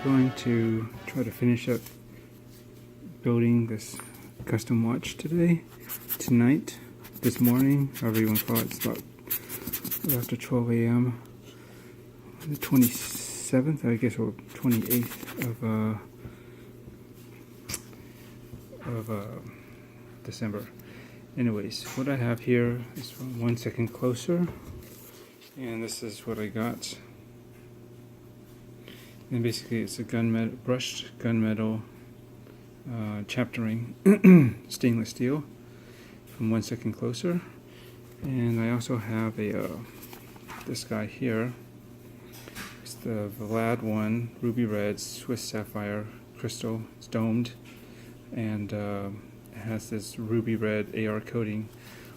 going to try to finish up building this custom watch tonight, this morning, however you want to call it. It's about after 12 a.m. the 27th, I guess, or 28th of December. Anyways, what I have here is from 1 second closer, and this is what I got. And basically, it's a brushed gunmetal chapter ring, stainless steel, from 1 second closer. And I also have this guy here. It's the Vlad one, ruby red, Swiss sapphire crystal. It's domed, and it has this ruby red AR coating,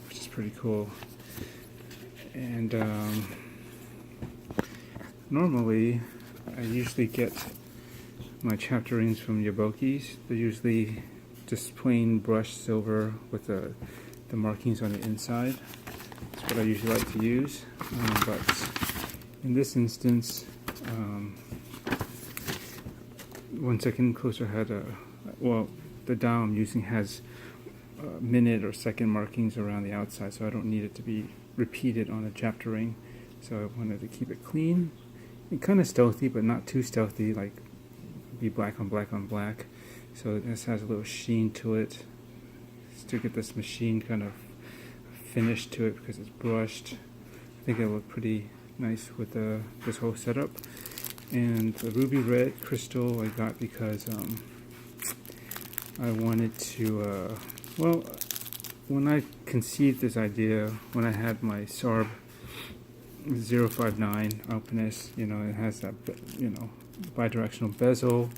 which is pretty cool. And normally, I usually get my chapter rings from Yabokis. They're usually just plain brushed silver with the markings on the inside. That's what I usually like to use. But in this instance, 1 second closer had the dial I'm using has minute or second markings around the outside, so I don't need it to be repeated on a chapter ring. So I wanted to keep it clean. And kind of stealthy, but not too stealthy, like be black on black on black. So this has a little sheen to it, just to get this machine kind of finish to it because it's brushed. I think it'll look pretty nice with this whole setup. And the ruby red crystal I got because I wanted to, when I conceived this idea, when I had my SARB059 Alpinist, it has that, bidirectional bezel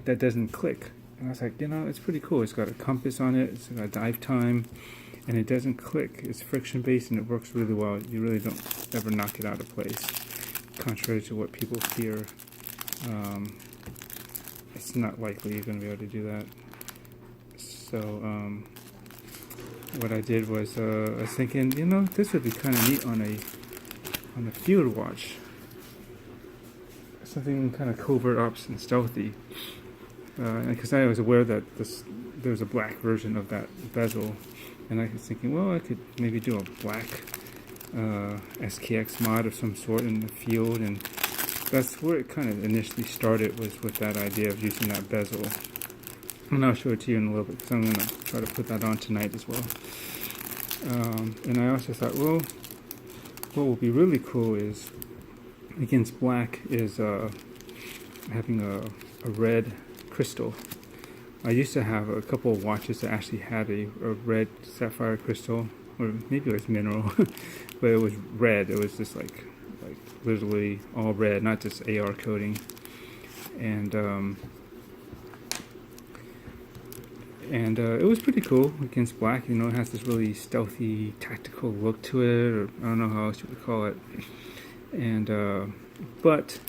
that doesn't click. And I was like, it's pretty cool. It's got a compass on it, it's got a dive time, and it doesn't click. It's friction based and it works really well. You really don't ever knock it out of place, contrary to what people fear. It's not likely you're going to be able to do that. So what I did was I was thinking, this would be kind of neat on a field watch, something kind of covert ops and stealthy, because I was aware that there was a black version of that bezel, and I was thinking, well, I could maybe do a black SKX mod of some sort in the field, and that's where it kind of initially started, was with that idea of using that bezel. And I'll show it to you in a little bit, because I'm going to try to put that on tonight as well. And I also thought, well, what will be really cool is, against black, is having a red crystal. I used to have a couple of watches that actually had a red sapphire crystal, or maybe it was mineral, but it was red. It was just like literally all red, not just AR coating. And it was pretty cool against black. It has this really stealthy, tactical look to it, or I don't know how else you would call it. And but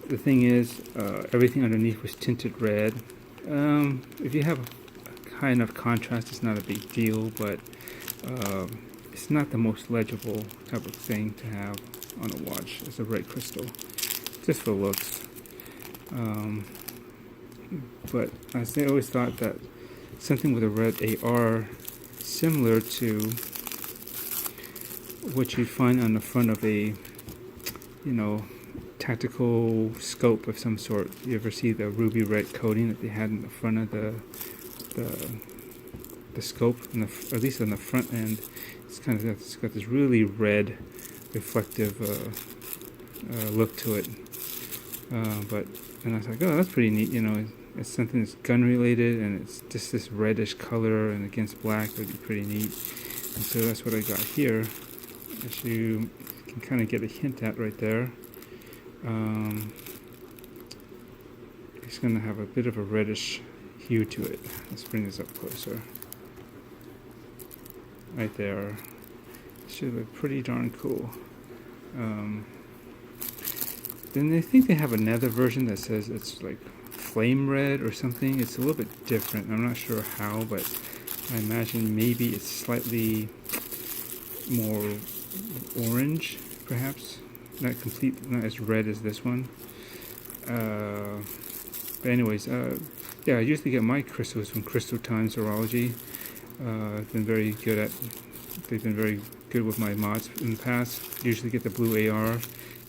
the thing is, everything underneath was tinted red. If you have a high enough contrast, it's not a big deal, but it's not the most legible type of thing to have on a watch as a red crystal, just for looks. But I always thought that something with a red AR, similar to what you'd find on the front of a, tactical scope of some sort. You ever see the ruby red coating that they had in the front of the scope, or at least on the front end? It's got this really red, reflective look to it. And I was like, oh, that's pretty neat. It's something that's gun related, and it's just this reddish color, and against black would be pretty neat. And so that's what I got here, as you can kind of get a hint at right there. It's going to have a bit of a reddish hue to it. Let's bring this up closer. Right there. It should look pretty darn cool. Then I think they have another version that says it's like flame red or something. It's a little bit different. I'm not sure how, but I imagine maybe it's slightly more orange, perhaps. Not as red as this one. But anyways, yeah, I usually get my crystals from Crystal Time Zoology. I've been very good at. They've been very good with my mods in the past. Usually get the blue AR.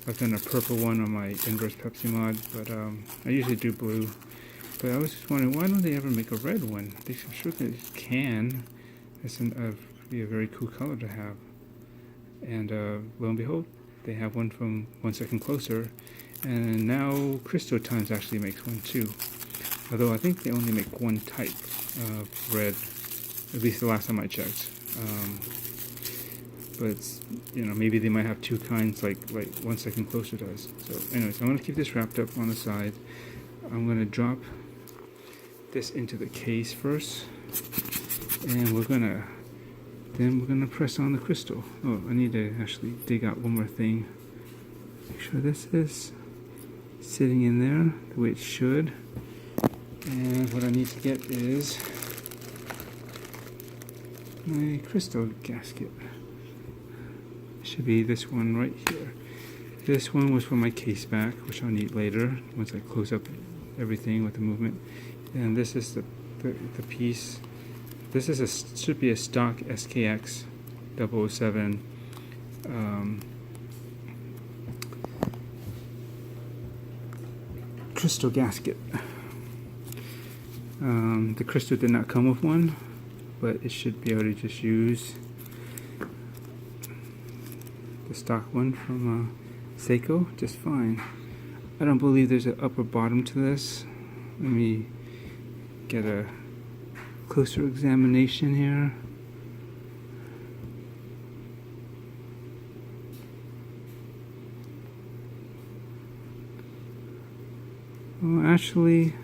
I've done a purple one on my Inverse Pepsi mod, but I usually do blue. But I was just wondering, why don't they ever make a red one? I'm sure they can. It's be a very cool color to have. And lo and behold, they have one from 1 Second Closer. And now Crystal Times actually makes one too. Although I think they only make one type of red, at least the last time I checked. But it's, you know, maybe they might have two kinds, like 1 Second Closer does. So anyways, I'm going to keep this wrapped up on the side. I'm going to drop this into the case first, and we're gonna press on the crystal. Oh, I need to actually dig out one more thing. Make sure this is sitting in there the way it should. And what I need to get is my crystal gasket. It should be this one right here. This one was for my case back, which I'll need later once I close up everything with the movement. And this is the piece. This is should be a stock SKX 007 crystal gasket. The crystal did not come with one, but it should be able to just use the stock one from Seiko just fine. I don't believe there's an upper bottom to this. Let me get a closer examination here. Well, actually,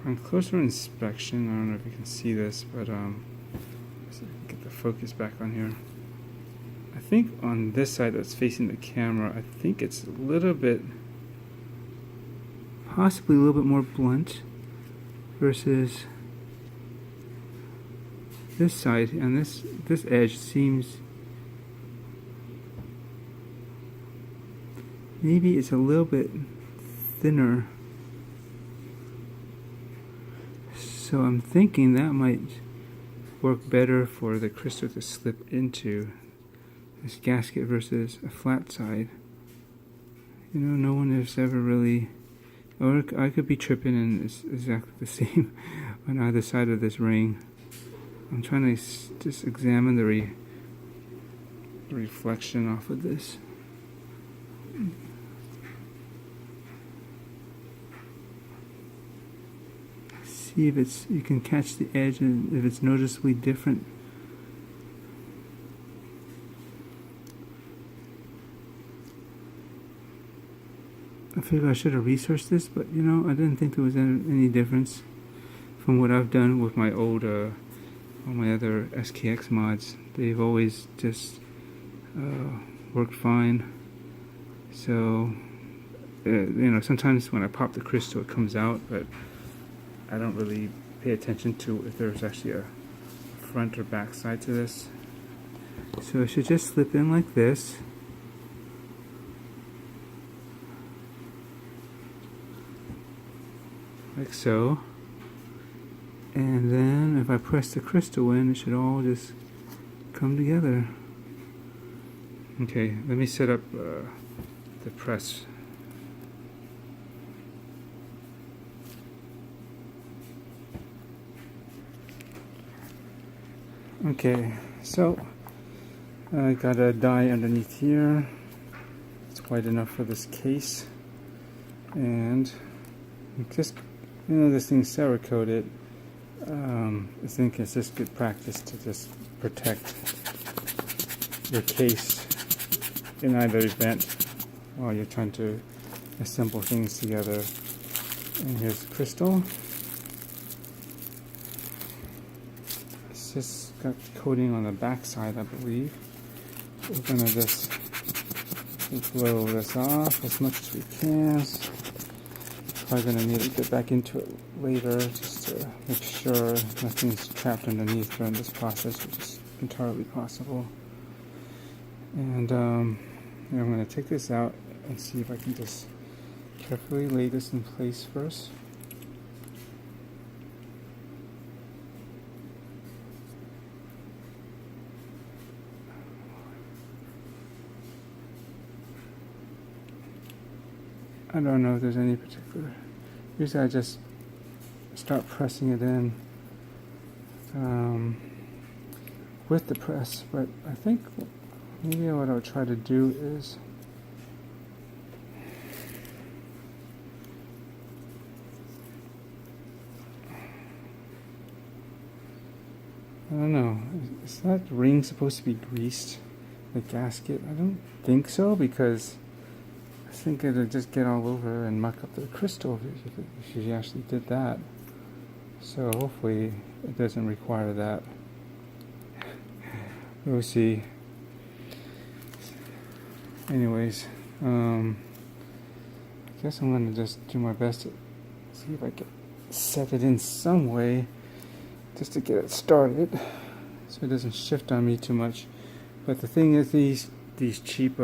on closer inspection, I don't know if you can see this, but let's get the focus back on here. I think on this side that's facing the camera, I think it's a little bit, possibly a little bit more blunt versus this side, and this edge seems, maybe it's a little bit thinner. So I'm thinking that might work better for the crystal to slip into this gasket versus a flat side. You know, no one has ever really, or I could be tripping and it's exactly the same on either side of this ring. I'm trying to just examine the reflection off of this. See if you can catch the edge and if it's noticeably different. I figured I should have researched this, but you know, I didn't think there was any difference from what I've done with my old, all my other SKX mods. They've always just worked fine. So, you know, sometimes when I pop the crystal it comes out, but I don't really pay attention to if there's actually a front or back side to this. So it should just slip in like this. Like so. And then if I press the crystal in, it should all just come together. Okay, let me set up the press. Okay, so I got a die underneath here. It's wide enough for this case, and just, you know, this thing's cerakoted. I think it's just good practice to just protect your case in either event while you're trying to assemble things together. And here's the crystal. It's just got coating on the back side, I believe. We're gonna just blow this off as much as we can. Probably gonna need to get back into it later just to make sure nothing's trapped underneath during this process, which is entirely possible. And And I'm going to take this out and see if I can just carefully lay this in place first. I don't know if there's any particular. Usually I just start pressing it in with the press, but I think maybe what I'll try to do is I don't know, is that ring supposed to be greased, the gasket? I don't think so, because I think it'll just get all over and muck up the crystal if you actually did that. So hopefully it doesn't require that. We'll see. Anyways, I guess I'm going to just do my best to see if I can set it in some way just to get it started so it doesn't shift on me too much. But the thing is, these cheap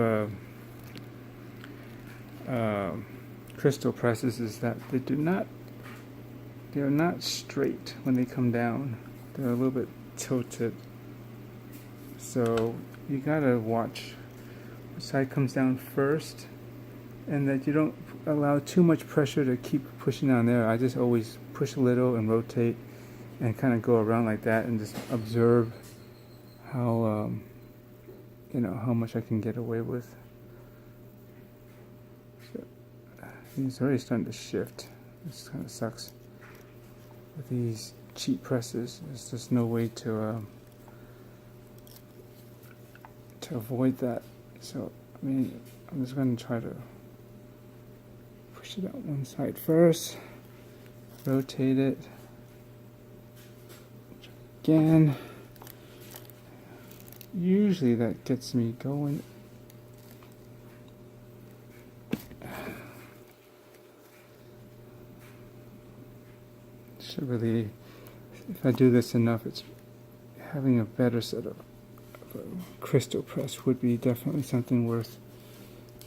crystal presses is that they're not straight when they come down. They're a little bit tilted. So you gotta watch which side comes down first, and that you don't allow too much pressure to keep pushing on there. I just always push a little and rotate and kind of go around like that and just observe how how much I can get away with. So, it's already starting to shift. This kind of sucks. With these cheap presses, there's just no way to avoid that. So I mean, I'm just going to try to push it out one side first, rotate it again. Usually that gets me going. Should really, if I do this enough, it's having a better set of crystal press would be definitely something worth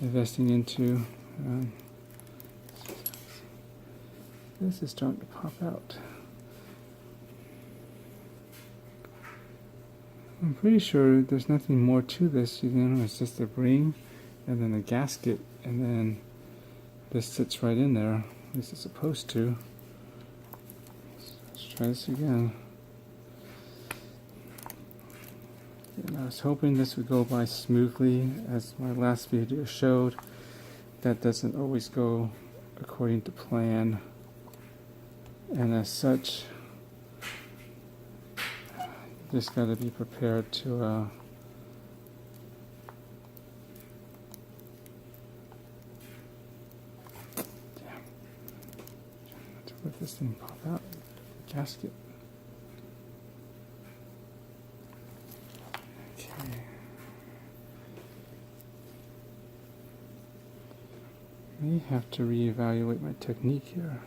investing into. This is starting to pop out. I'm pretty sure there's nothing more to this, it's just a ring and then a gasket, and then this sits right in there, at least it's supposed to. Let's try this again. And I was hoping this would go by smoothly, as my last video showed. That doesn't always go according to plan, and as such, you just got to be prepared to to let this thing pop out. Gasket. May have to reevaluate my technique here.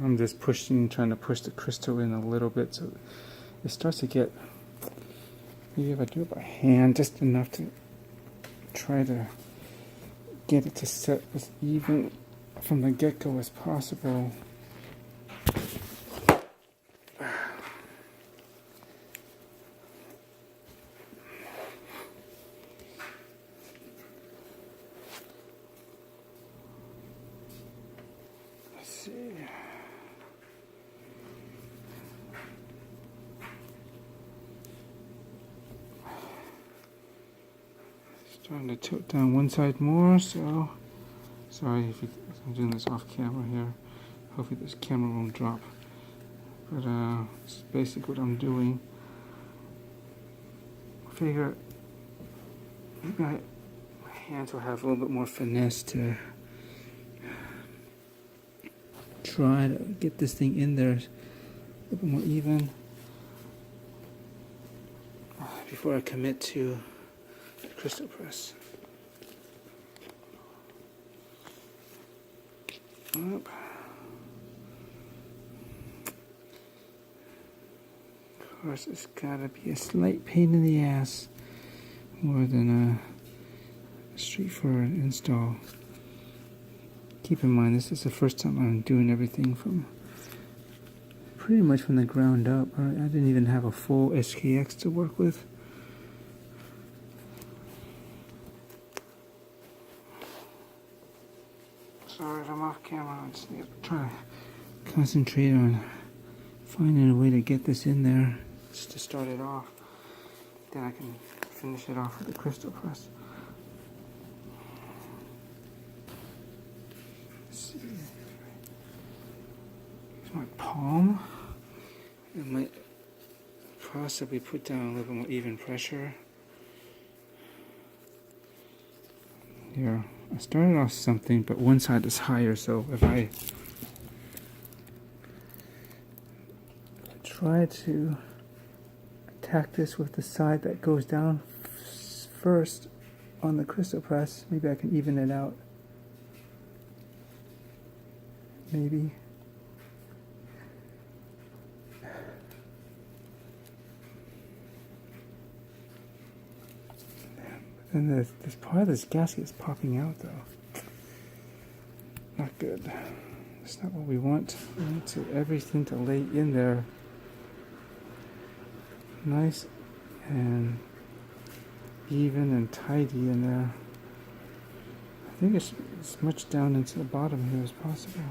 I'm just trying to push the crystal in a little bit so it starts to get, maybe if I do it by hand, just enough to try to get it to set as even from the get-go as possible. Let's see. Starting to tilt down one side more, so sorry if I'm doing this off camera here. Hopefully this camera won't drop. But this is basically what I'm doing. I figure maybe my hands will have a little bit more finesse to try to get this thing in there a little bit more even before I commit to the crystal press. Of course, it's gotta be a slight pain in the ass more than a straightforward install. Keep in mind, this is the first time I'm doing everything from pretty much from the ground up. I didn't even have a full SKX to work with. Sorry if I'm off camera. I just need to try to concentrate on finding a way to get this in there just to start it off. Then I can finish it off with the crystal press. Let's see. Here's my palm. I might possibly put down a little bit more even pressure. Here, I started off something, but one side is higher, so if I try to attack this with the side that goes down first on the crystal press, maybe I can even it out. Maybe. And this part of this gasket is popping out though. Not good. That's not what we want. We want everything to lay in there nice and even and tidy in there. I think it's as much down into the bottom here as possible.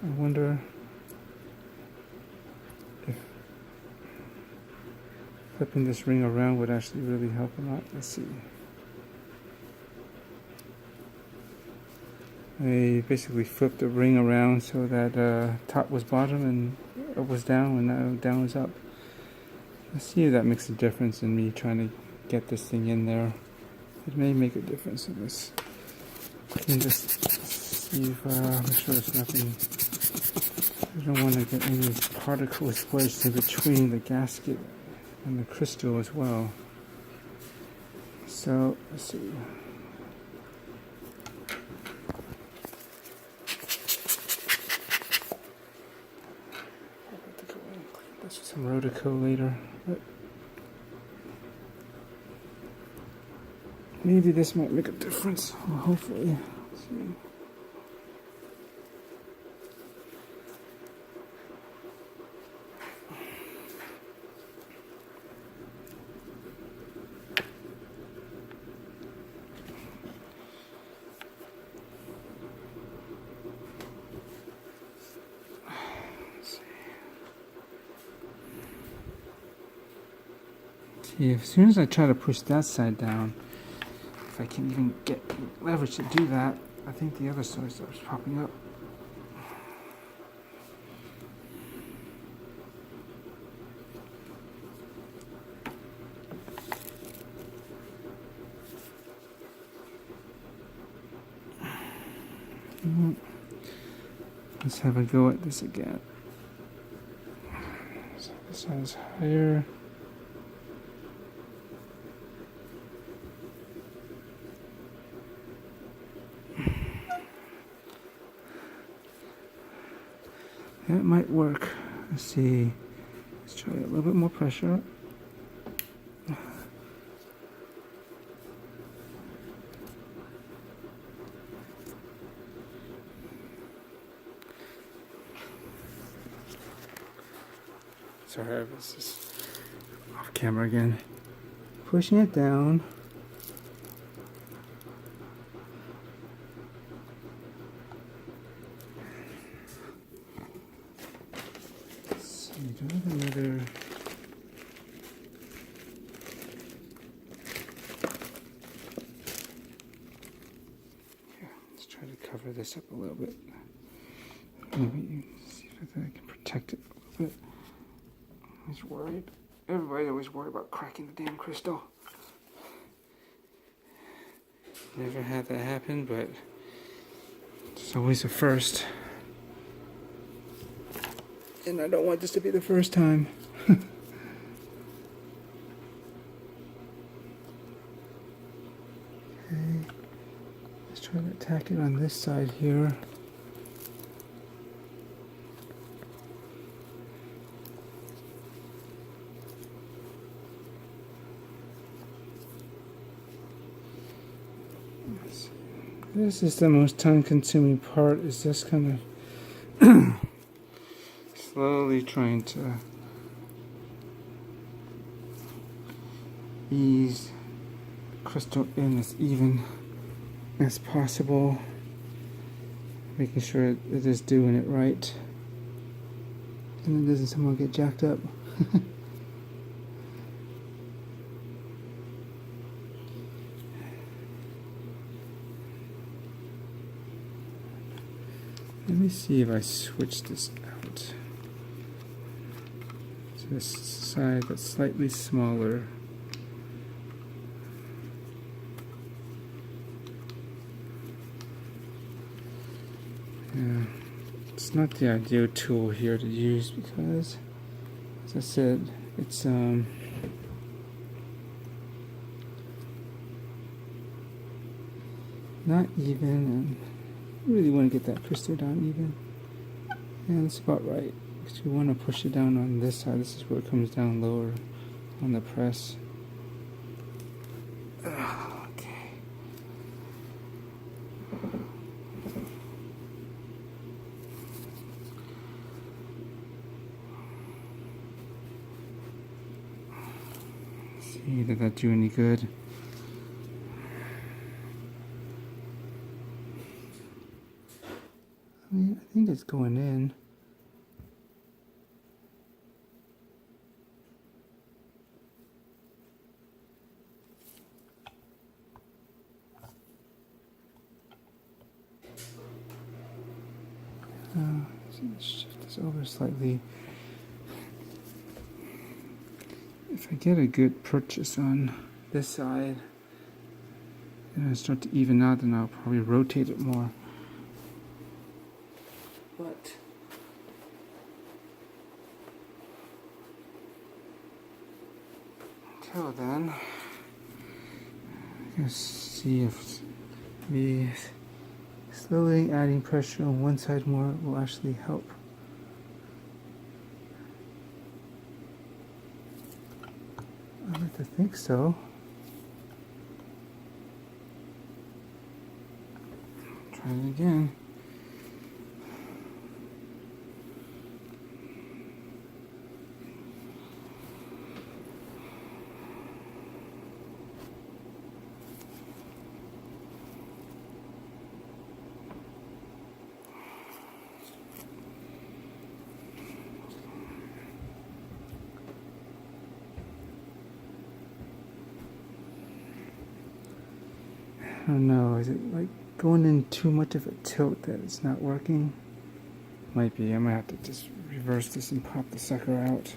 I wonder if flipping this ring around would actually really help or not. Let's see. I basically flipped the ring around so that top was bottom and up was down, and now down was up. Let's see if that makes a difference in me trying to get this thing in there. It may make a difference in this. I can just see if, make sure there's nothing. I don't want to get any particles wedged in between the gasket and the crystal as well. So, let's see. That's some Rotico later, but maybe this might make a difference. Well, hopefully. Let's see. See, as soon as I try to push that side down, if I can even get leverage to do that, I think the other side starts popping up. Let's have a go at this again. So this side is higher. That might work. Let's see. Let's try a little bit more pressure. Sorry, this is off camera again. Pushing it down. Do another. Yeah, let's try to cover this up a little bit. Maybe see if I can protect it a little bit. I was worried. Everybody always worried about cracking the damn crystal. Never had that happen, but it's always a first. And I don't want this to be the first time. Okay. tack it on this side here. This is the most time-consuming part, is just kind of slowly trying to ease the crystal in as even as possible, making sure it is doing it right, and it doesn't somehow get jacked up. Let me see if I switch this out to this side that's slightly smaller. Yeah, it's not the ideal tool here to use because, as I said, it's not even, and really want to get that crystal down even. Yeah, that's about right. Because you want to push it down on this side. This is where it comes down lower on the press. Okay. See, did that do any good? I think it's going in. Let's shift this over slightly. If I get a good purchase on this side and I start to even out, then I'll probably rotate it more. But until then, let's see if me slowly adding pressure on one side more will actually help. I like to think so. Try it again. I don't know, is it like going in too much of a tilt that it's not working? Might be. I might have to just reverse this and pop the sucker out.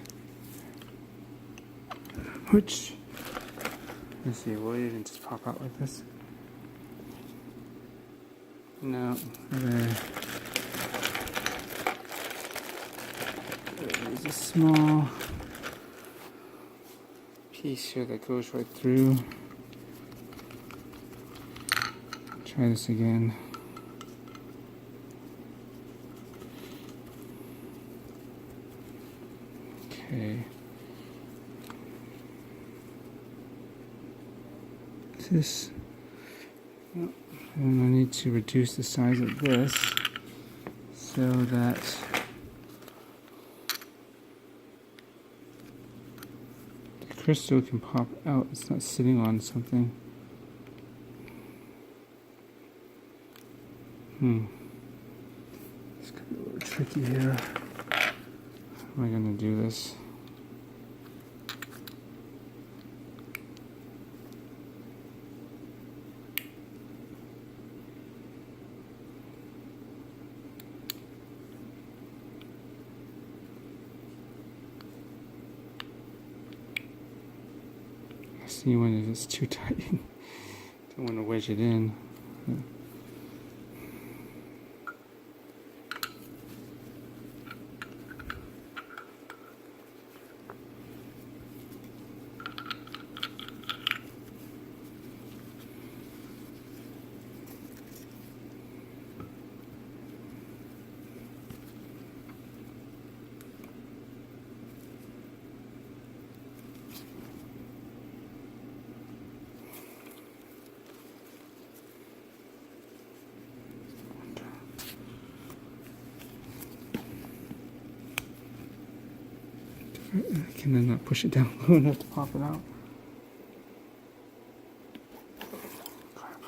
Which, let's see, will it even just pop out like this? No. There's a small piece here that goes right through. Try this again. Okay. This, and I need to reduce the size of this so that the crystal can pop out. It's not sitting on something. It's gonna be a little tricky here. How am I gonna do this? I see when it's too tight. Don't want to wedge it in. Can I not push it down low enough to pop it out? Crap.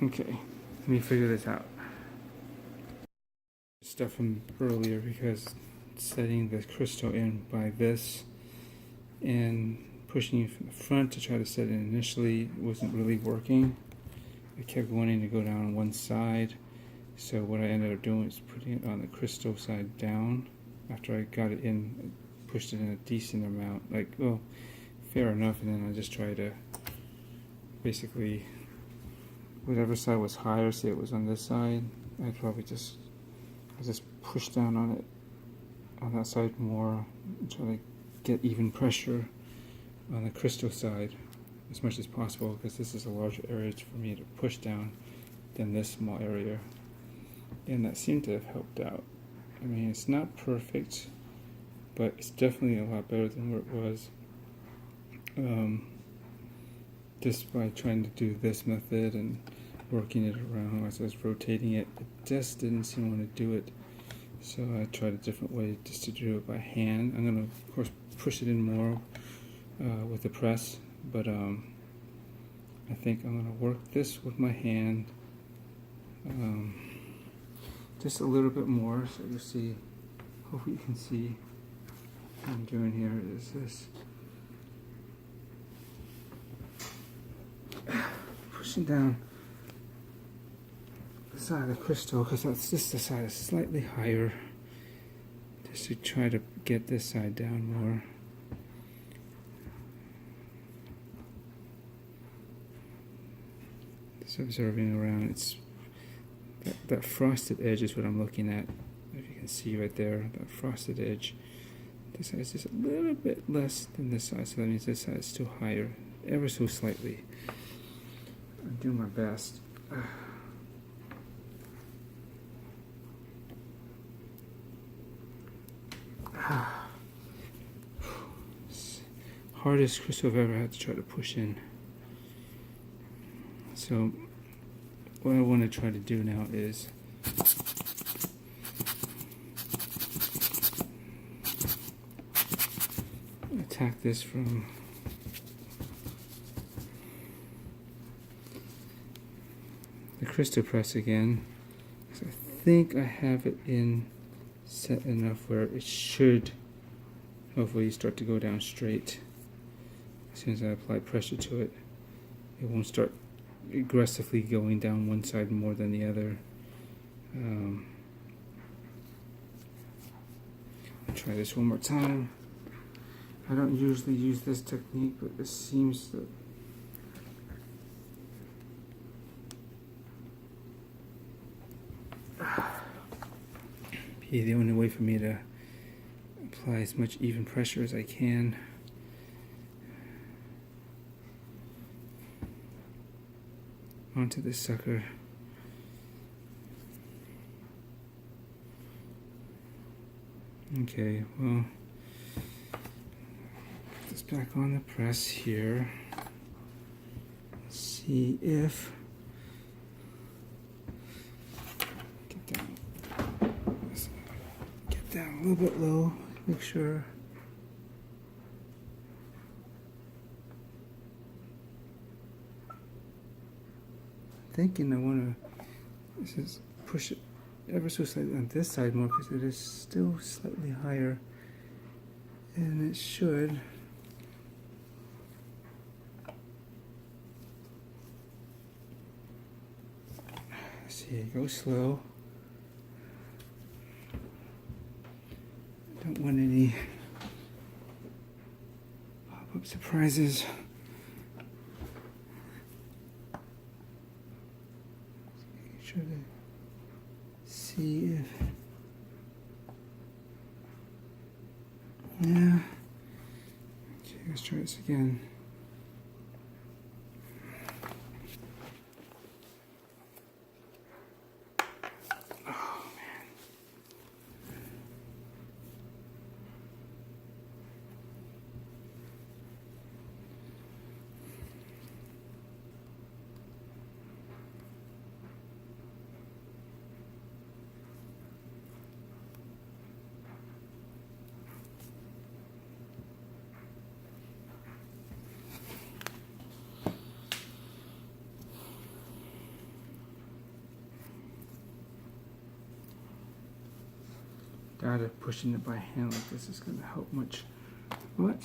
Okay, let me figure this out. Stuff from earlier, because setting the crystal in by this and pushing it from the front to try to set it initially wasn't really working. I kept wanting to go down on one side, so what I ended up doing is putting it on the crystal side down. After I got it in, I pushed it in a decent amount, like, well, fair enough, and then I just tried to basically, whatever side was higher, say it was on this side, I'd probably just push down on it, on that side more, and try to get even pressure on the crystal side as much as possible, because this is a larger area for me to push down than this small area, and that seemed to have helped out. I mean, it's not perfect, but it's definitely a lot better than where it was. Just by trying to do this method and working it around as I was rotating it, it just didn't seem to want to do it. So I tried a different way just to do it by hand. I'm going to, of course, push it in more with the press, but I think I'm going to work this with my hand just a little bit more, so you see, hopefully you can see what I'm doing here is this. Pushing down the side of the crystal, because that's just the side is slightly higher, just to try to get this side down more. Just observing around. It's that frosted edge is what I'm looking at. If you can see right there, that frosted edge. This side is just a little bit less than this side, so that means this side is still higher, ever so slightly. I'm doing my best. Hardest crystal I've ever had to try to push in. So what I want to try to do now is attack this from the crystal press again. So I think I have it in set enough where it should hopefully start to go down straight. As soon as I apply pressure to it, it won't start aggressively going down one side more than the other. I'll try this one more time. I don't usually use this technique, but it seems that be the only way for me to apply as much even pressure as I can. Onto this sucker. Okay, well, put this back on the press here. Let's see if get down a little bit low. Make sure. Thinking I want to push it ever so slightly on this side more, because it is still slightly higher, and it should. See, go slow. Don't want any pop-up surprises. Try to see if, yeah, okay, let's try this again. Oh man. doubt if pushing it by hand like this is going to help much. What?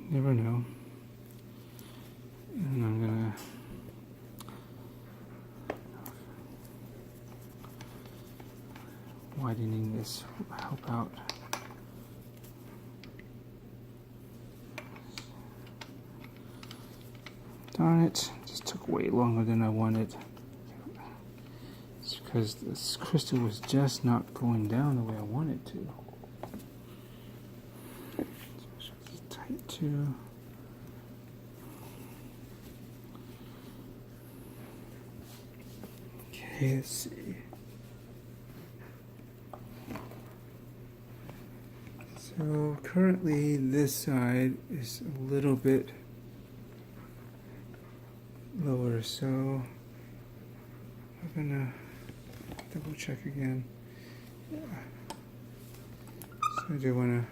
Never know. And I'm gonna widening this will help out. Darn it, just took way longer than I wanted. It's because this crystal was just not going down the way I wanted to. So it's tight too. Okay, let's see. So currently this side is a little bit lower, so I'm gonna double check again. Yeah. So I do wanna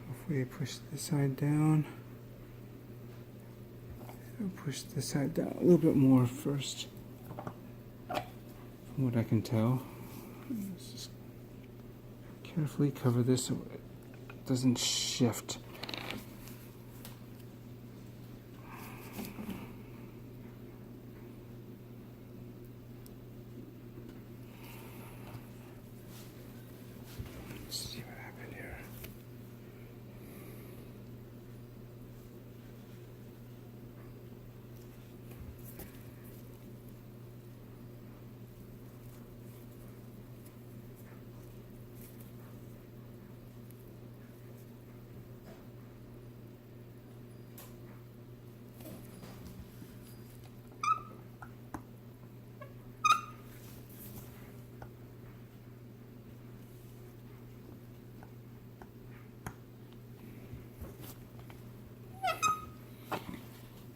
hopefully push this side down. I'll push this side down a little bit more first, from what I can tell. Let's just carefully cover this so it doesn't shift. Let's see what happened here.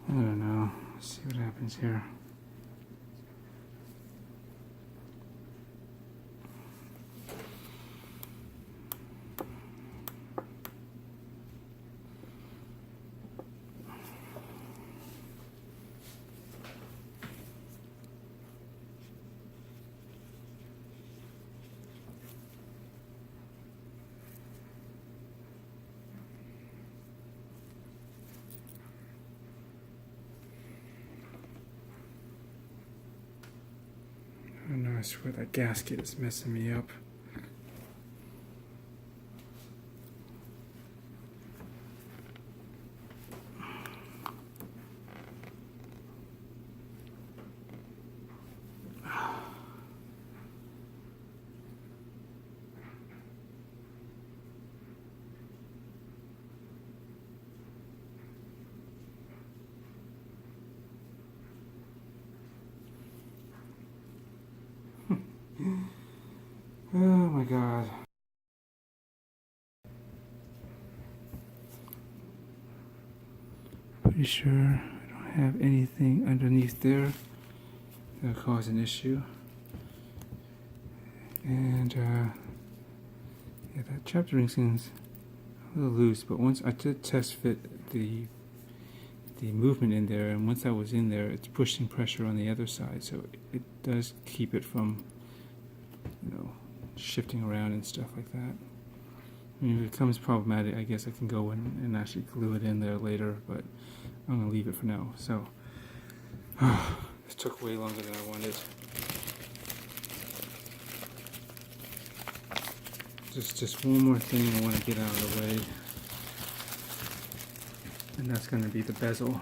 I don't know. Let's see what happens here. I don't know, I swear that gasket is messing me up. Oh my god. Pretty sure I don't have anything underneath there that'll cause an issue. And yeah, that chapter ring seems a little loose, but once I did test fit the movement in there, and once that was in there, it's pushing pressure on the other side, so it does keep it from, you know, shifting around and stuff like that. I mean, if it becomes problematic, I guess I can go in and actually glue it in there later, but I'm going to leave it for now. So, this took way longer than I wanted. Just one more thing I want to get out of the way, and that's going to be the bezel.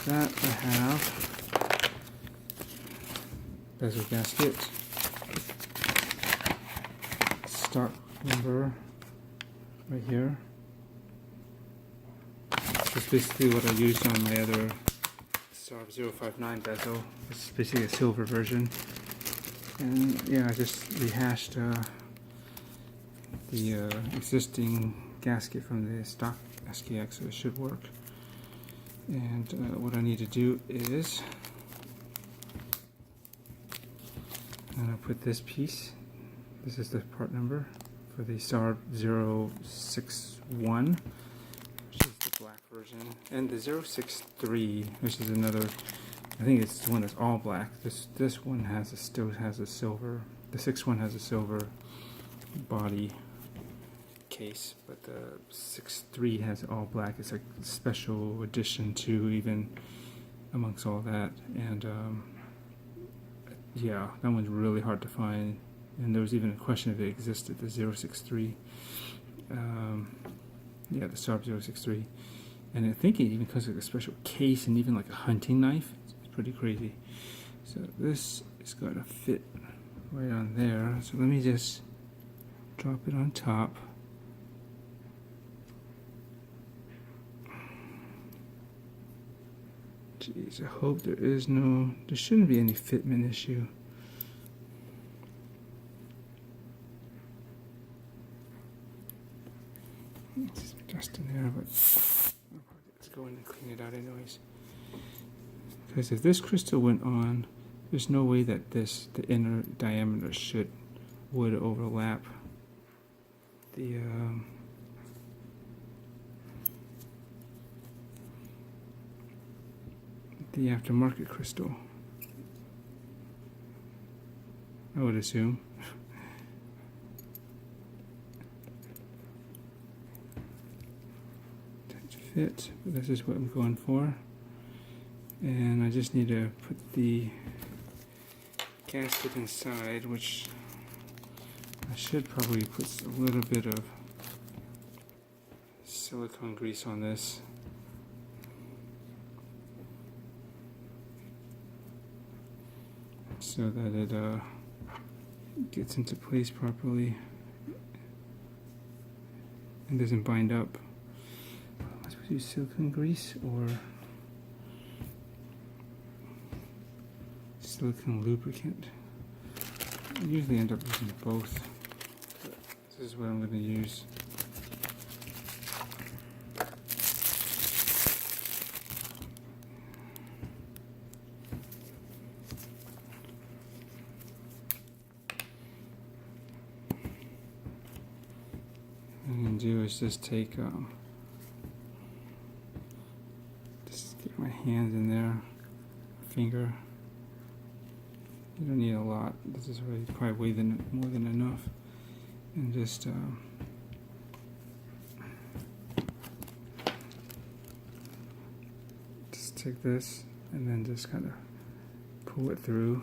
That I have bezel gasket, stock number right here. That's basically what I used on my other SARB059 bezel. It's basically a silver version, and yeah, I just rehashed the existing gasket from the stock SKX, so it should work. And what I need to do is And I'll put this piece. This is the part number for the SARB061, which is the black version, and the 063, which is another. I think it's the one that's all black. This one still has a silver. The 61 has a silver body case, but the 63 has all black. It's a special edition too, even amongst all that. And yeah, that one's really hard to find. And there was even a question if it existed, the 063. Yeah, the SARB063. And I think it even comes with a special case and even like a hunting knife. It's pretty crazy. So this is going to fit right on there. So let me just drop it on top. Jeez, I hope there shouldn't be any fitment issue. There's some dust in there, but I'll probably just go in and clean it out anyways. Because if this crystal went on, there's no way that the inner diameter would overlap the aftermarket crystal, I would assume. Time to fit, but this is what I'm going for. And I just need to put the gasket inside, which I should probably put a little bit of silicone grease on this. So that it gets into place properly and doesn't bind up. Am I supposed to use silicone grease or silicone lubricant? I usually end up using both, but this is what I'm going to use. What I'm going to do is just take, just get my hands in there, finger. You don't need a lot. This is really probably more than enough. And just take this and then just kind of pull it through.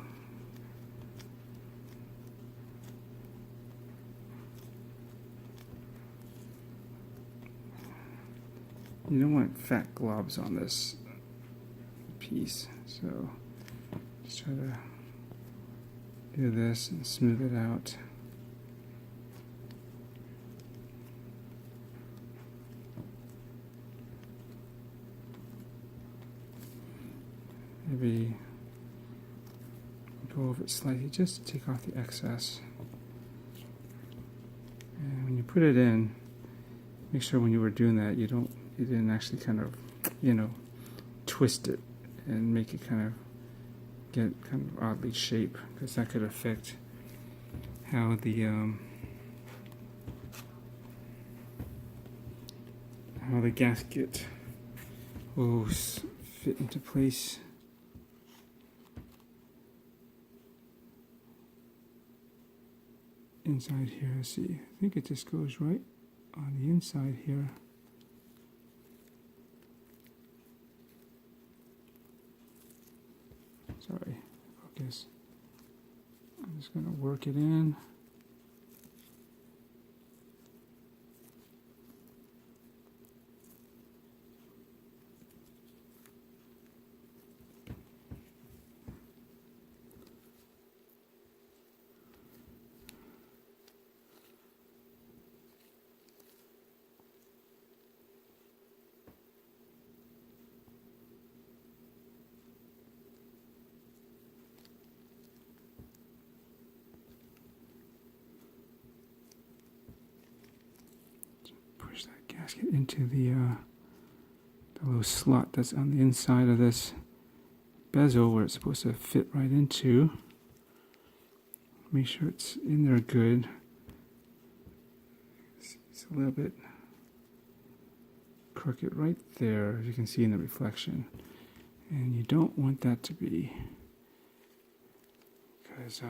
You don't want fat globs on this piece, so just try to do this and smooth it out. Maybe go over it slightly just to take off the excess. And when you put it in, make sure when you were doing that you didn't actually kind of, twist it and make it kind of get kind of oddly shaped, because that could affect how the gasket will fit into place. Inside here, let's see. I think it just goes right on the inside here. Sorry, focus. I'm just going to work it in. Push that gasket into the little slot that's on the inside of this bezel where it's supposed to fit right into. make sure it's in there good. It's a little bit crooked right there, as you can see in the reflection. And you don't want that to be, because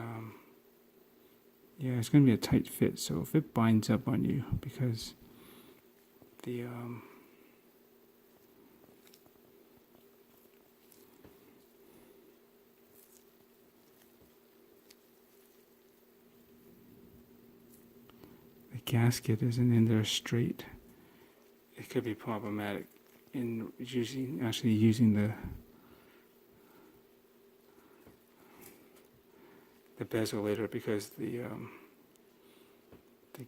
yeah, it's going to be a tight fit. So if it binds up on you, because the gasket isn't in there straight, it could be problematic in actually using the bezel later, because the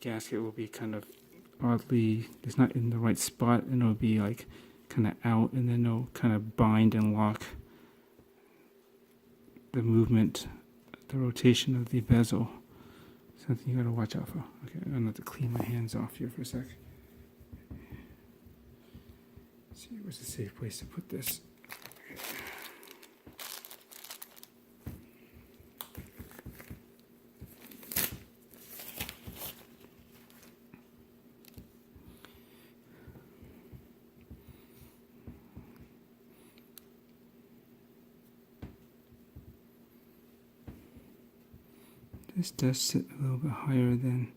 gasket will be kind of oddly, it's not in the right spot, and it'll be like kind of out, and then it'll kind of bind and lock the movement, the rotation of the bezel. Something you gotta watch out for. Okay, I'm gonna have to clean my hands off here for a sec. Let's see, where's a safe place to put this? Okay. This does sit a little bit higher than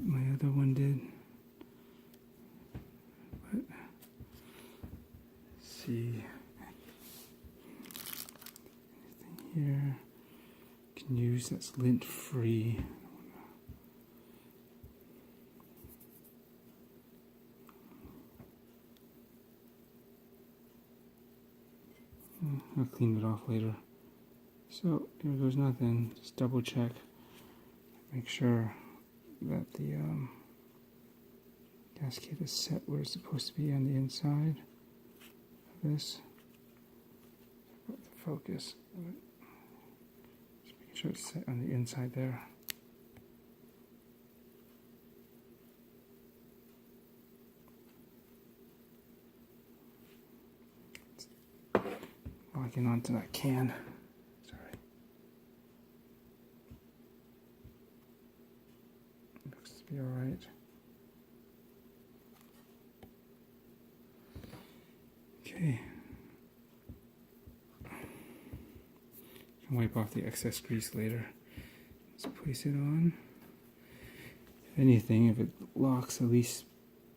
my other one did. But let's see. Anything here you can use that's lint free. I'll clean it off later. So here goes nothing. Just double check. Make sure that the gasket is set where it's supposed to be on the inside of this. Focus. Just making sure it's set on the inside there. Locking onto that can. Be all right. Okay. You can wipe off the excess grease later. Let's place it on. If anything, if it locks, at least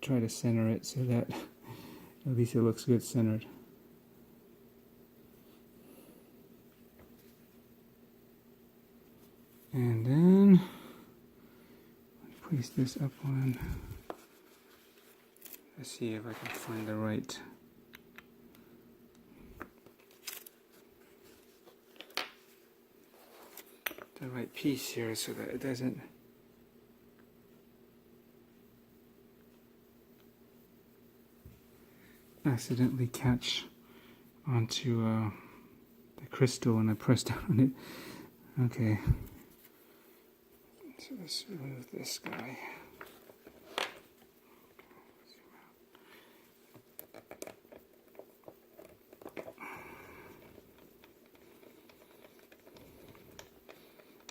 try to center it so that at least it looks good centered. And then place this up on. Let's see if I can find the right piece here, so that it doesn't accidentally catch onto the crystal when I press down on it. Okay. So let's remove this guy.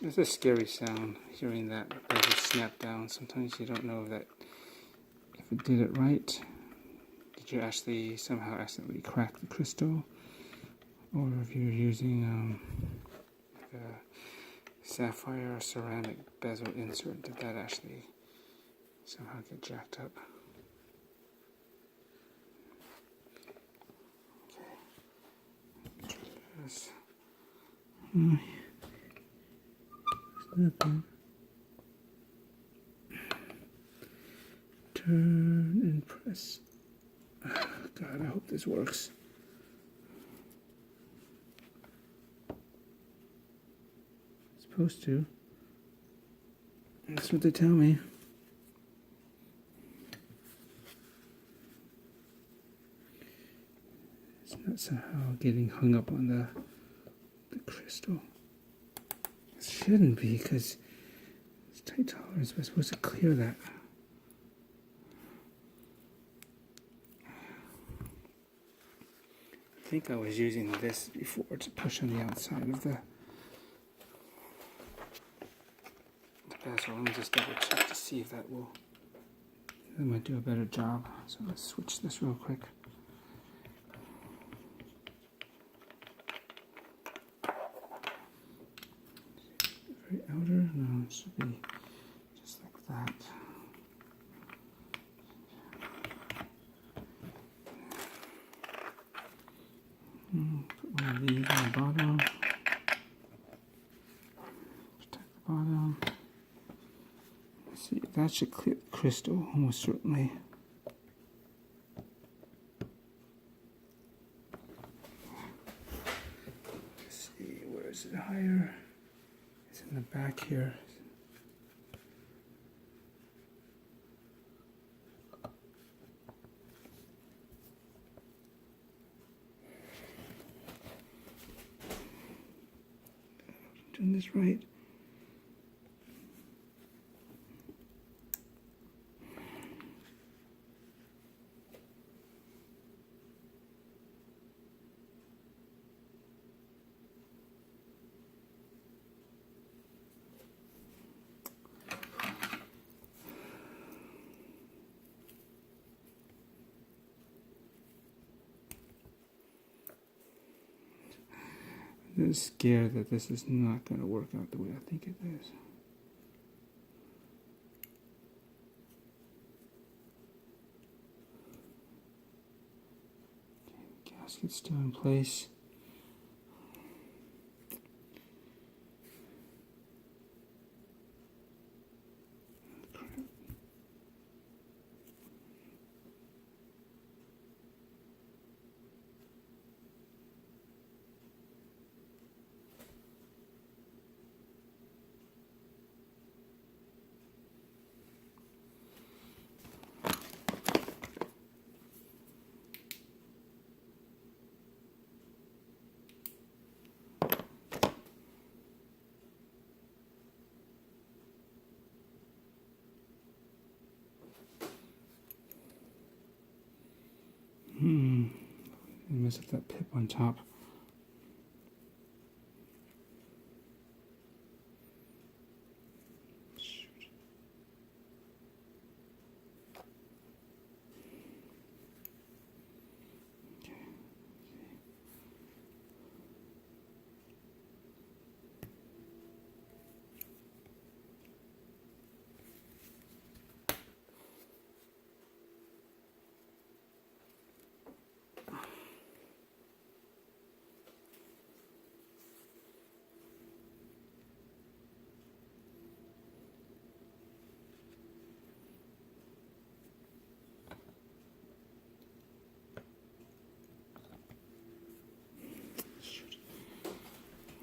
It's a scary sound, hearing that bezel snap down. Sometimes you don't know that if it did it right. Did you actually somehow accidentally crack the crystal? Or if you're using like a sapphire ceramic bezel insert, did that actually somehow get jacked up? Okay. Try this. Nothing. Turn and press. Oh, God, I hope this works. It's supposed to. That's what they tell me. It's not somehow getting hung up on the crystal. It shouldn't be, because it's tight tolerance. We're supposed to clear that. I think I was using this before to push on the outside of the bezel. Let me just double check to see if that might do a better job. So let's switch this real quick. Very outer, no, it should be just like that. Put one of these on the bottom. Protect the bottom. Let's see, that should clear the crystal, almost certainly. Let's see, where is it higher? It's in the back here. Doing this right. I'm scared that this is not going to work out the way I think it is. Okay, gasket's still in place. Mess up that pip on top. Shoot.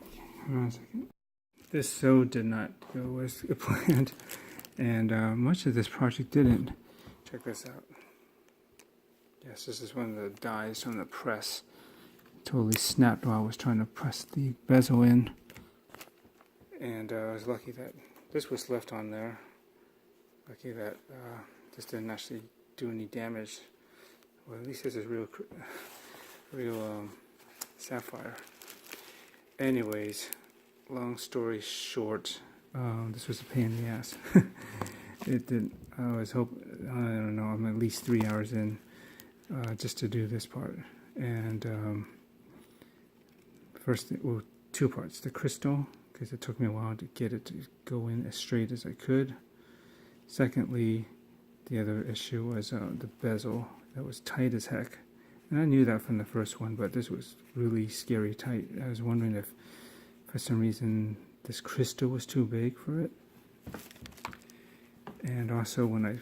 Okay. Hold on a second. This so did not go as planned, and much of this project didn't. Check this out. Yes, this is one of the dies from the press. Totally snapped while I was trying to press the bezel in, and I was lucky that this was left on there. Lucky that this didn't actually do any damage. Well, at least this is real sapphire. Anyways, long story short, this was a pain in the ass. It did. I was hoping, I don't know, I'm at least 3 hours in just to do this part. And first, well, two parts: the crystal, because it took me a while to get it to go in as straight as I could. Secondly, the other issue was the bezel that was tight as heck. And I knew that from the first one, but this was really scary tight. I was wondering if, for some reason, this crystal was too big for it. And also, when I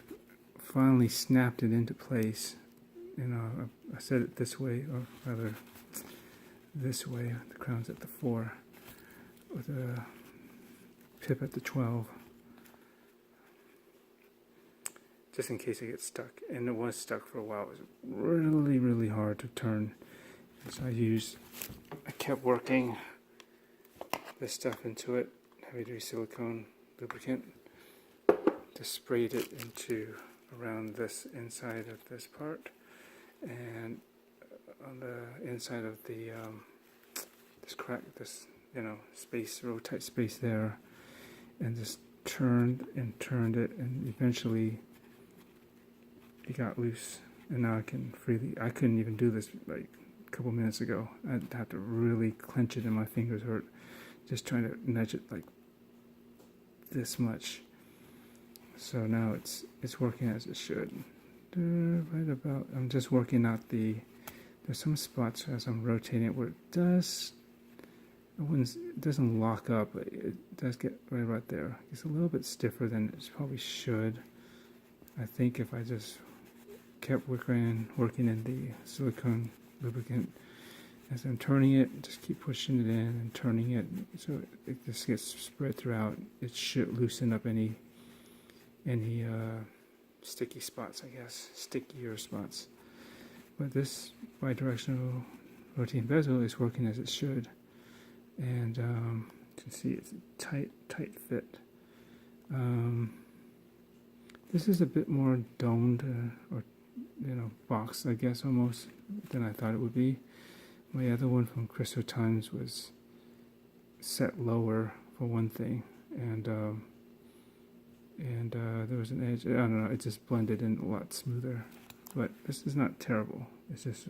finally snapped it into place, you know, I set it this way, or rather, this way. The crown's at the 4, with a pip at the 12. Just in case it gets stuck, and it was stuck for a while. It was really, really hard to turn. So I kept working this stuff into it, heavy-duty silicone lubricant. Just sprayed it into around this inside of this part, and on the inside of the this crack, this space, real tight space there, and just turned and turned it, and eventually it got loose, and now I can freely. I couldn't even do this like a couple minutes ago. I'd have to really clench it, and my fingers hurt just trying to nudge it like this much. So now it's working as it should. Right about. I'm just working out the. There's some spots as I'm rotating it where it does. It doesn't lock up, but it does get right there. It's a little bit stiffer than it probably should. I think if I just kept working in the silicone lubricant as I'm turning it, just keep pushing it in and turning it so it just gets spread throughout. It should loosen up any sticky spots, I guess, stickier spots. But this bidirectional rotating bezel is working as it should. And you can see it's a tight fit. This is a bit more domed or boxed, I guess, almost than I thought it would be. My other one from Crystal Times was set lower for one thing, and there was an edge. I don't know. It just blended in a lot smoother. But this is not terrible. It's just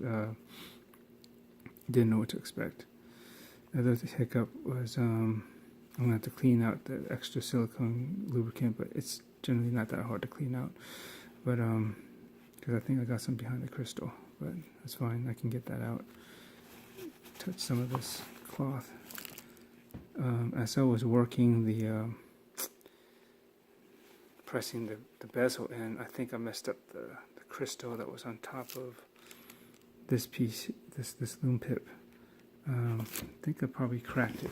didn't know what to expect. The other hiccup was I'm gonna have to clean out the extra silicone lubricant, but it's generally not that hard to clean out. But because I think I got some behind the crystal, but that's fine. I can get that out. Touch some of this cloth. As I was working the pressing the bezel in, I think I messed up the crystal that was on top of this piece, this loom pip. I think I probably cracked it,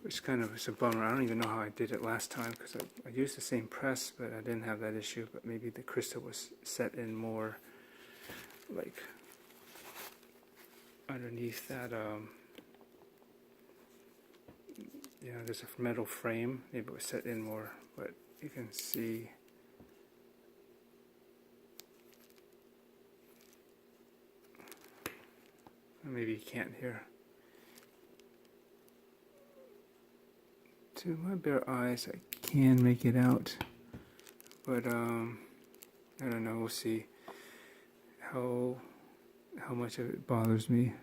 which kind of is a bummer. I don't even know how I did it last time because I used the same press, but I didn't have that issue. But maybe the crystal was set in more like underneath that. There's a metal frame. Maybe it was set in more, but you can see. Maybe you can't hear. To my bare eyes, I can make it out, but I don't know. We'll see how much of it bothers me.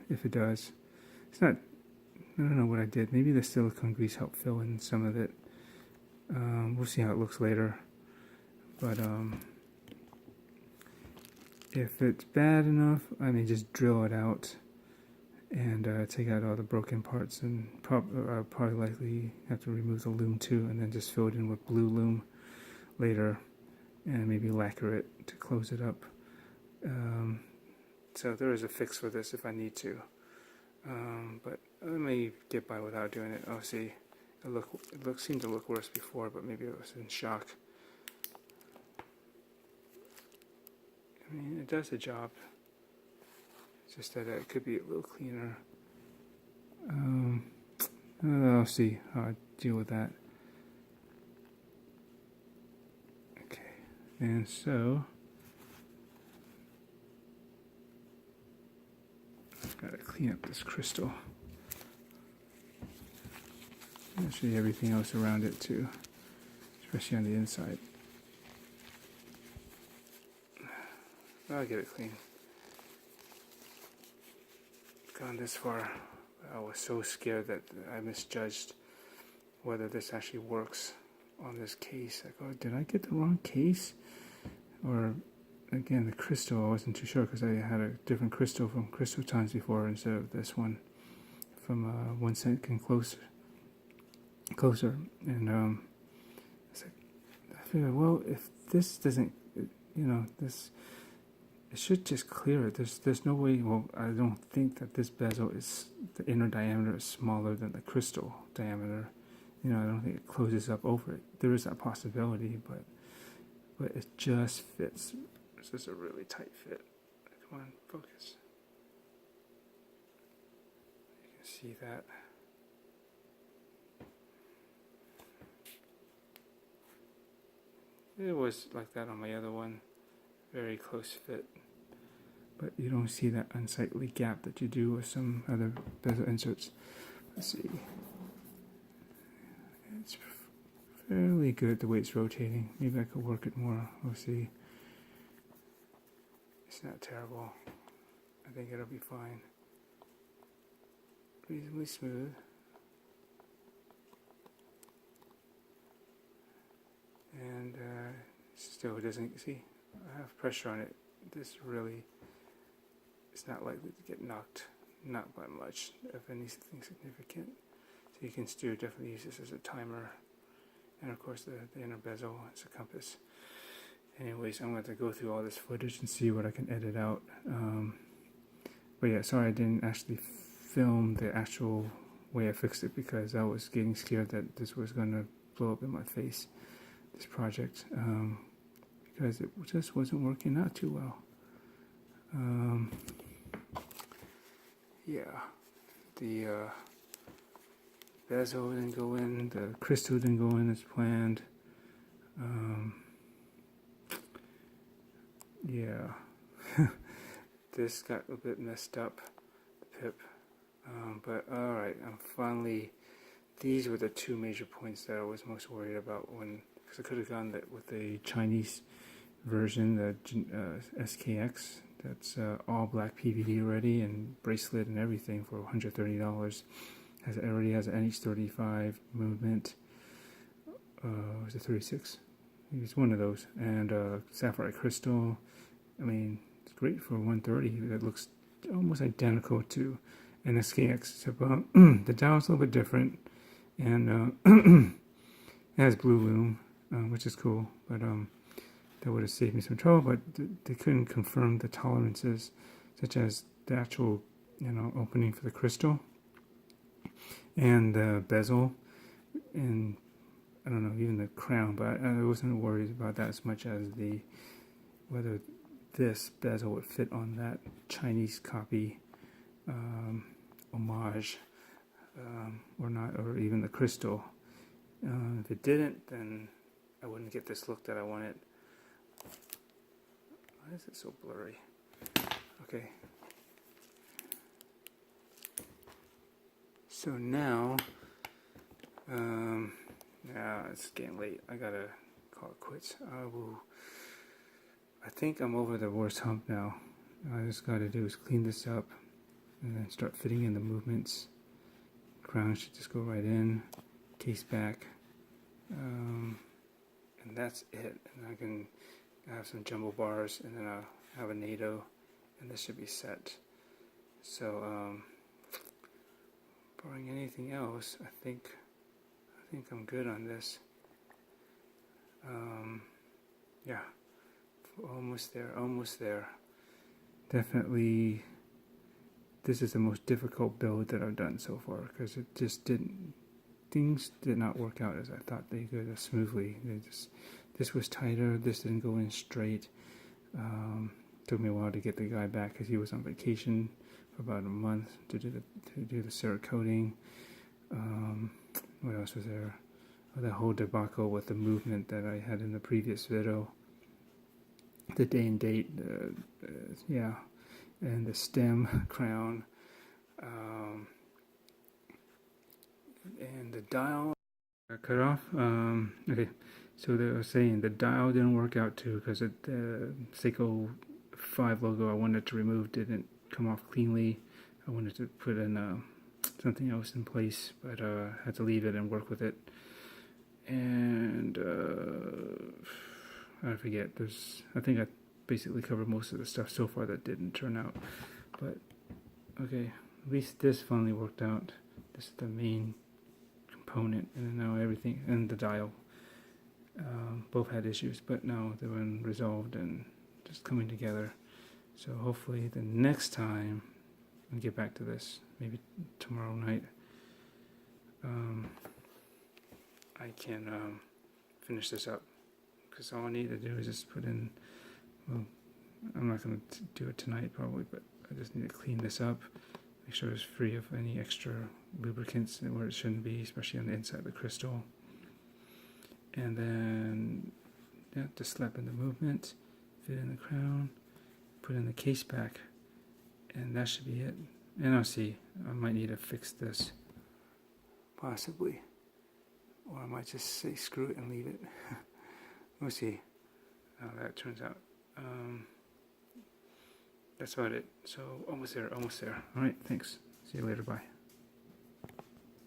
If it does, it's not. I don't know what I did. Maybe the silicone grease helped fill in some of it. We'll see how it looks later. But if it's bad enough, I may just drill it out and take out all the broken parts, and probably likely have to remove the loom too, and then just fill it in with blue loom later, and maybe lacquer it to close it up. So there is a fix for this if I need to, but I may get by without doing it. I'll see. It seemed to look worse before, but maybe it was in shock. I mean, it does the job. It's just that it could be a little cleaner. I'll see how I deal with that. Okay, and so I've got to clean up this crystal. I'll show you everything else around it too, especially on the inside. I'll get it clean. Gone this far. I was so scared that I misjudged whether this actually works on this case. Like, oh, did I get the wrong case? Or, again, the crystal, I wasn't too sure because I had a different crystal from Crystal Times before instead of this one from 1 second closer. And it's like, I figured, well, if this doesn't, this, it should just clear it. There's no way. Well, I don't think that this bezel is, the inner diameter is smaller than the crystal diameter. I don't think it closes up over it. There is that possibility, but it just fits. This is a really tight fit. Come on, focus. You can see that. It was like that on my other one. Very close fit. But you don't see that unsightly gap that you do with some other bezel inserts. Let's see. It's fairly good the way it's rotating. Maybe I could work it more. We'll see. It's not terrible. I think it'll be fine. Reasonably smooth. And still doesn't, see, I have pressure on it. This really, it's not likely to get knocked, not by much, if anything significant. So you can still definitely use this as a timer. And of course the inner bezel as a compass. Anyways, I'm going to go through all this footage and see what I can edit out. But yeah, sorry I didn't actually film the actual way I fixed it, because I was getting scared that this was going to blow up in my face, this project, because it just wasn't working out too well. Yeah, the bezel didn't go in, the crystal didn't go in as planned. Yeah, this got a bit messed up, the pip, but alright, I'm finally, these were the two major points that I was most worried about, because I could have gone with the Chinese version, the SKX, that's all black PVD ready and bracelet and everything for $130. It already has an NH35 movement. Was it 36? It's one of those. And Sapphire Crystal. I mean, it's great for $130. That looks almost identical to an SKX. Except the dial's a little bit different, and it has blue loom, which is cool. But that would have saved me some trouble. But they couldn't confirm the tolerances, such as the actual, opening for the crystal and the bezel, and I don't know, even the crown. But I wasn't worried about that as much as whether this bezel would fit on that Chinese copy homage or not, or even the crystal. If it didn't, then I wouldn't get this look that I wanted. Why is it so blurry? Okay. So now, it's getting late. I gotta call it quits. I think I'm over the worst hump now. All I just gotta do is clean this up and then start fitting in the movements. Crown should just go right in, case back, and that's it. And I can have some jumbo bars, and then I'll have a NATO, and this should be set. So, barring anything else, I think I'm good on this. Yeah, almost there. Definitely, this is the most difficult build that I've done so far, because it just things did not work out as I thought they could as smoothly. This was tighter, this didn't go in straight. Took me a while to get the guy back because he was on vacation for about a month to do the cerakoting. What else was there? Oh, that whole debacle with the movement that I had in the previous video. The day and date, yeah, and the stem crown, and the dial cut off. Okay, so they were saying the dial didn't work out too, because the Seiko 5 logo I wanted to remove didn't come off cleanly. I wanted to put in something else in place, but had to leave it and work with it. And I forget. I think I basically covered most of the stuff so far that didn't turn out. But okay, at least this finally worked out. This is the main component, and now everything, and the dial, both had issues, but now they're resolved and just coming together. So hopefully the next time I'll get back to this, maybe tomorrow night, I can finish this up, because all I need to do is just put in, well, I'm not going to do it tonight probably, but I just need to clean this up, make sure it's free of any extra lubricants where it shouldn't be, especially on the inside of the crystal. And then, yeah, just slap in the movement, fit in the crown, put in the case back, and that should be it. And I'll see, I might need to fix this, possibly. or I might just say screw it and leave it. We'll see how that turns out. That's about it. So almost there, almost there. Alright, thanks. See you later, bye.